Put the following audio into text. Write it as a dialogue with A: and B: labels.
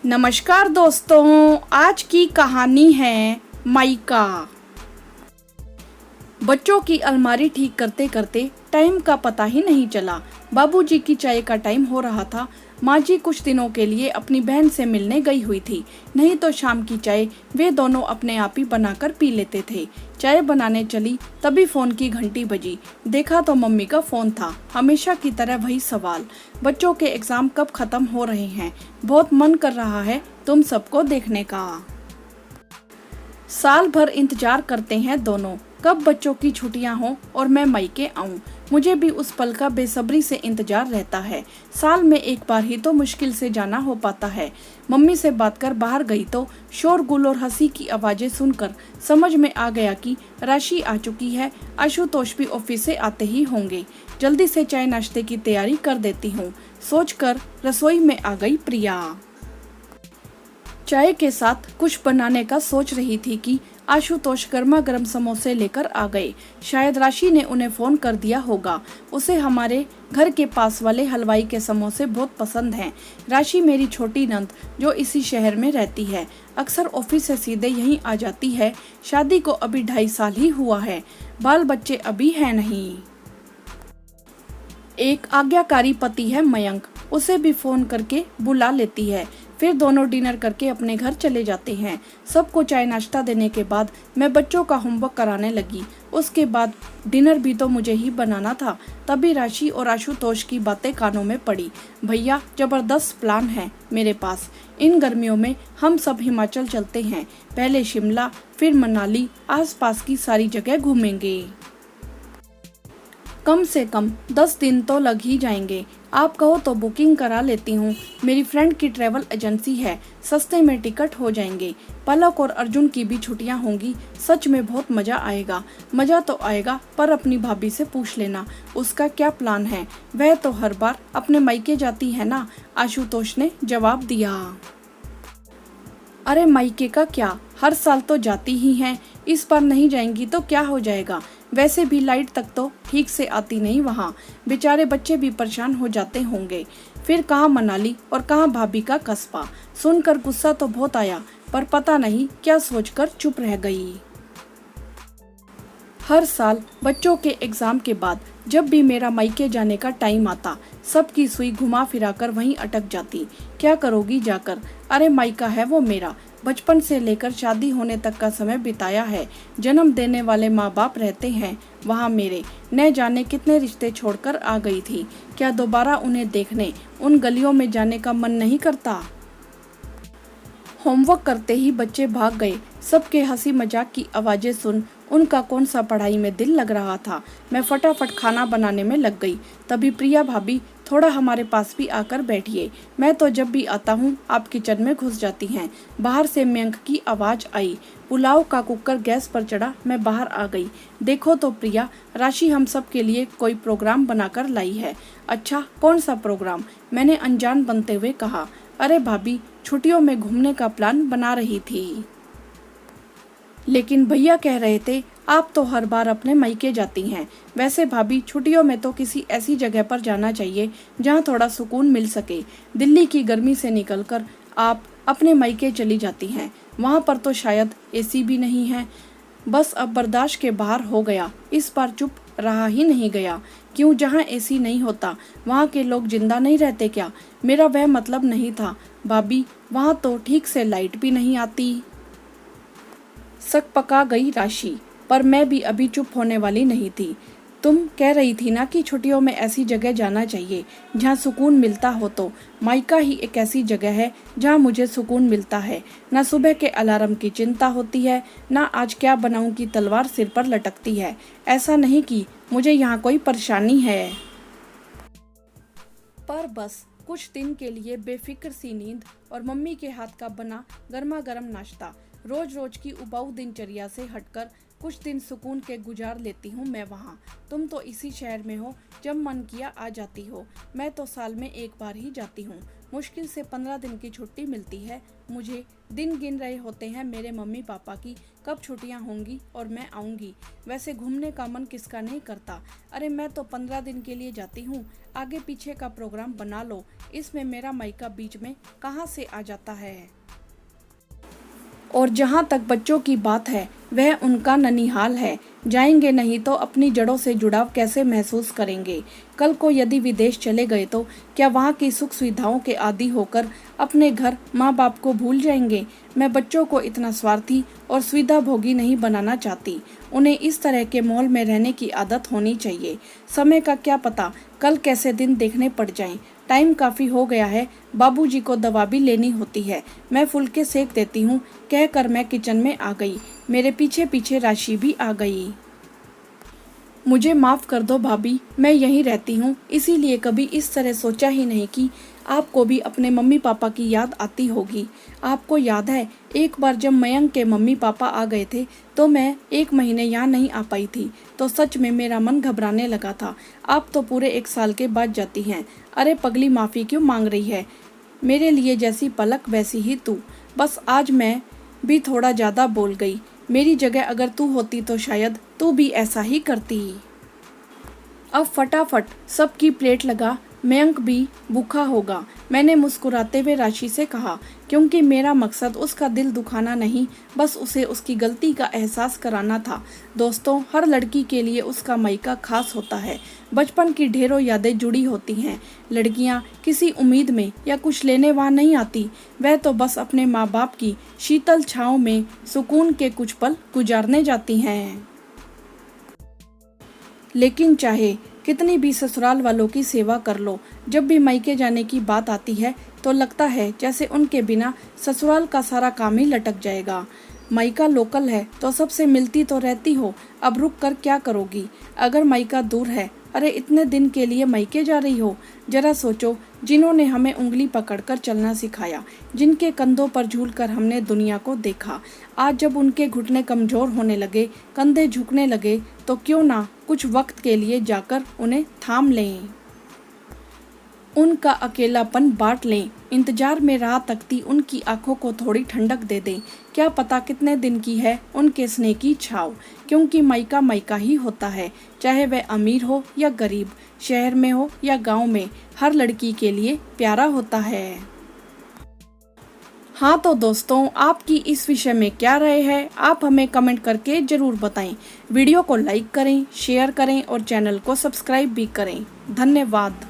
A: नमस्कार दोस्तों, आज की कहानी है माइका। बच्चों की अलमारी ठीक करते करते टाइम का पता ही नहीं चला। बाबूजी की चाय का टाइम हो रहा था। माँ जी कुछ दिनों के लिए अपनी बहन से मिलने गई हुई थी, नहीं तो शाम की चाय वे दोनों अपने आप ही बनाकर पी लेते थे। चाय बनाने चली तभी फोन की घंटी बजी। देखा तो मम्मी का फोन था। हमेशा की तरह वही सवाल, बच्चों के एग्जाम कब खत्म हो रहे हैं, बहुत मन कर रहा है तुम सबको देखने का। साल भर इंतजार करते हैं दोनों, कब बच्चों की छुट्टियां हों और मैं मायके आऊं। मुझे भी उस पल का बेसब्री से इंतजार रहता है। साल में एक बार ही तो मुश्किल से जाना हो पाता है। मम्मी से बात कर बाहर गई तो शोरगुल और हंसी की आवाजें सुनकर समझ में आ गया कि राशि आ चुकी है। आशुतोष भी ऑफिस से आते ही होंगे। जल्दी से चाय नाश्ते की तैयारी कर देती हूँ, सोचकर रसोई में आ गई प्रिया। चाय के साथ कुछ बनाने का सोच रही थी कि आशुतोष गर्मा गर्म समोसे लेकर आ गए। शायद राशि ने उन्हें फोन कर दिया होगा। उसे हमारे घर के पास वाले हलवाई के समोसे बहुत पसंद हैं। राशि मेरी छोटी नंद जो इसी शहर में रहती है, अक्सर ऑफिस से सीधे यहीं आ जाती है। शादी को अभी 2.5 साल ही हुआ है, बाल बच्चे अभी है नहीं। एक आज्ञाकारी पति है मयंक, उसे भी फोन करके बुला लेती है। फिर दोनों डिनर करके अपने घर चले जाते हैं। सबको चाय नाश्ता देने के बाद मैं बच्चों का होमवर्क कराने लगी। उसके बाद डिनर भी तो मुझे ही बनाना था। तभी राशि और आशुतोष की बातें कानों में पड़ी। भैया जबरदस्त प्लान है मेरे पास। इन गर्मियों में हम सब हिमाचल चलते हैं, पहले शिमला फिर मनाली, आसपास की सारी जगह घूमेंगे। कम से कम 10 दिन तो लग ही जाएंगे। आप कहो तो बुकिंग करा लेती हूँ, मेरी फ्रेंड की ट्रैवल एजेंसी है, सस्ते में टिकट हो जाएंगे। पलक और अर्जुन की भी छुट्टियाँ होंगी। सच में बहुत मजा आएगा। मजा तो आएगा, पर अपनी भाभी से पूछ लेना उसका क्या प्लान है, वह तो हर बार अपने मायके जाती है ना, आशुतोष ने जवाब दिया। अरे मायके का क्या, हर साल तो जाती ही हैं, इस बार नहीं जाएंगी तो क्या हो जाएगा। वैसे भी लाइट तक तो ठीक से आती नहीं वहाँ, बेचारे बच्चे भी परेशान हो जाते होंगे। फिर कहाँ मनाली और कहाँ भाभी का कस्बा। सुनकर गुस्सा तो बहुत आया, पर पता नहीं क्या सोचकर चुप रह गई। हर साल बच्चों के एग्जाम के बाद जब भी मेरा मायके जाने का टाइम आता, सबकी सुई घुमा फिरा कर वहीं अटक जाती। क्या करोगी जाकर। अरे मायका है वो मेरा, बचपन से लेकर शादी होने तक का समय बिताया है। जन्म देने वाले माँ बाप रहते हैं वहाँ मेरे। न जाने कितने रिश्ते छोड़कर आ गई थी, क्या दोबारा उन्हें देखने उन गलियों में जाने का मन नहीं करता। होमवर्क करते ही बच्चे भाग गए। सबके हंसी मजाक की आवाजें सुन उनका कौन सा पढ़ाई में दिल लग रहा था। मैं फटाफट खाना बनाने में लग गई। तभी प्रिया भाभी थोड़ा हमारे पास भी आकर बैठिए, मैं तो जब भी आता हूँ आप किचन में घुस जाती हैं। बाहर से मयंक की आवाज आई। पुलाव का कुकर गैस पर चढ़ा, मैं बाहर आ गई। देखो तो प्रिया, राशि हम सब के लिए कोई प्रोग्राम बनाकर लाई है। अच्छा, कौन सा प्रोग्राम, मैंने अनजान बनते हुए कहा। अरे भाभी, छुट्टियों में घूमने का प्लान बना रही थी, लेकिन भैया कह रहे थे आप तो हर बार अपने मायके जाती हैं। वैसे भाभी, छुट्टियों में तो किसी ऐसी जगह पर जाना चाहिए जहां थोड़ा सुकून मिल सके। दिल्ली की गर्मी से निकलकर आप अपने मायके चली जाती हैं, वहां पर तो शायद एसी भी नहीं है। बस अब बर्दाश्त के बाहर हो गया। इस बार चुप रहा ही नहीं गया। क्यों, जहाँ एसी नहीं होता वहाँ के लोग जिंदा नहीं रहते क्या। मेरा वह मतलब नहीं था भाभी, वहाँ तो ठीक से लाइट भी नहीं आती। सक पका गई राशि, पर मैं भी अभी चुप होने वाली नहीं थी। तुम कह रही थी ना कि छुट्टियों में ऐसी जगह जाना चाहिए जहाँ सुकून मिलता हो, तो मायका ही एक ऐसी जगह है जहाँ मुझे सुकून मिलता है। ना सुबह के अलार्म की चिंता होती है, ना आज क्या बनाऊं की तलवार सिर पर लटकती है। ऐसा नहीं कि मुझे यहाँ कोई परेशानी है, पर बस कुछ दिन के लिए बेफिक्र सी नींद और मम्मी के हाथ का बना गर्मा गर्म नाश्ता। रोज रोज की उबाऊ दिनचर्या से हटकर कुछ दिन सुकून के गुजार लेती हूँ मैं वहाँ। तुम तो इसी शहर में हो, जब मन किया आ जाती हो। मैं तो साल में एक बार ही जाती हूँ। मुश्किल से 15 दिन की छुट्टी मिलती है। मुझे दिन गिन रहे होते हैं मेरे मम्मी पापा की, कब छुट्टियां होंगी और मैं आऊंगी। वैसे घूमने का मन किसका नहीं करता। अरे मैं तो 15 दिन के लिए जाती हूँ, आगे पीछे का प्रोग्राम बना लो। इसमें मेरा मायका बीच में कहाँ से आ जाता है। और जहाँ तक बच्चों की बात है, वह उनका ननिहाल है। जाएंगे नहीं तो अपनी जड़ों से जुड़ाव कैसे महसूस करेंगे। कल को यदि विदेश चले गए तो क्या वहाँ की सुख सुविधाओं के आदी होकर अपने घर माँ बाप को भूल जाएंगे। मैं बच्चों को इतना स्वार्थी और सुविधा भोगी नहीं बनाना चाहती। उन्हें इस तरह के माहौल में रहने की आदत होनी चाहिए। समय का क्या पता कल कैसे दिन देखने पड़ जाएं। टाइम काफ़ी हो गया है, बाबूजी को दवा भी लेनी होती है। मैं फुलके सेक देती हूँ, कहकर मैं किचन में आ गई। मेरे पीछे पीछे राशि भी आ गई। मुझे माफ़ कर दो भाभी, मैं यहीं रहती हूँ, इसीलिए कभी इस तरह सोचा ही नहीं कि आपको भी अपने मम्मी पापा की याद आती होगी। आपको याद है एक बार जब मयंक के मम्मी पापा आ गए थे तो मैं 1 महीने यहाँ नहीं आ पाई थी, तो सच में मेरा मन घबराने लगा था। आप तो पूरे 1 साल के बाद जाती हैं। अरे पगली, माफ़ी क्यों मांग रही है। मेरे लिए जैसी पलक वैसी ही तू। बस आज मैं भी थोड़ा ज़्यादा बोल गई। मेरी जगह अगर तू होती तो शायद तू भी ऐसा ही करती। अब फटाफट सबकी प्लेट लगा, मयंक भी भूखा होगा। मैंने मुस्कुराते हुए राशि से कहा, क्योंकि मेरा मकसद उसका दिल दुखाना नहीं, बस उसे उसकी गलती का एहसास कराना था। दोस्तों, हर लड़की के लिए उसका मायका खास होता है। बचपन की ढेरों यादें जुड़ी होती हैं। लड़कियां किसी उम्मीद में या कुछ लेने वहाँ नहीं आती, वह तो बस अपने माँ बाप की शीतल छाँव में सुकून के कुछ पल गुजारने जाती हैं। लेकिन चाहे कितनी भी ससुराल वालों की सेवा कर लो, जब भी मायके जाने की बात आती है तो लगता है जैसे उनके बिना ससुराल का सारा काम ही लटक जाएगा। मायका लोकल है तो सबसे मिलती तो रहती हो, अब रुक कर क्या करोगी। अगर मायका दूर है, अरे इतने दिन के लिए मायके जा रही हो। जरा सोचो, जिन्होंने हमें उंगली पकड़कर चलना सिखाया, जिनके कंधों पर झूलकर हमने दुनिया को देखा, आज जब उनके घुटने कमजोर होने लगे, कंधे झुकने लगे, तो क्यों ना कुछ वक्त के लिए जाकर उन्हें थाम लें, उनका अकेलापन बांट लें। इंतजार में राह तकती उनकी आंखों को थोड़ी ठंडक दे दें। क्या पता कितने दिन की है उनके स्नेह की छाव, क्योंकि मायका मायका ही होता है, चाहे वह अमीर हो या गरीब, शहर में हो या गांव में, हर लड़की के लिए प्यारा होता है। हाँ तो दोस्तों, आपकी इस विषय में क्या राय है, आप हमें कमेंट करके जरूर बताएं। वीडियो को लाइक करें, शेयर करें और चैनल को सब्सक्राइब भी करें। धन्यवाद।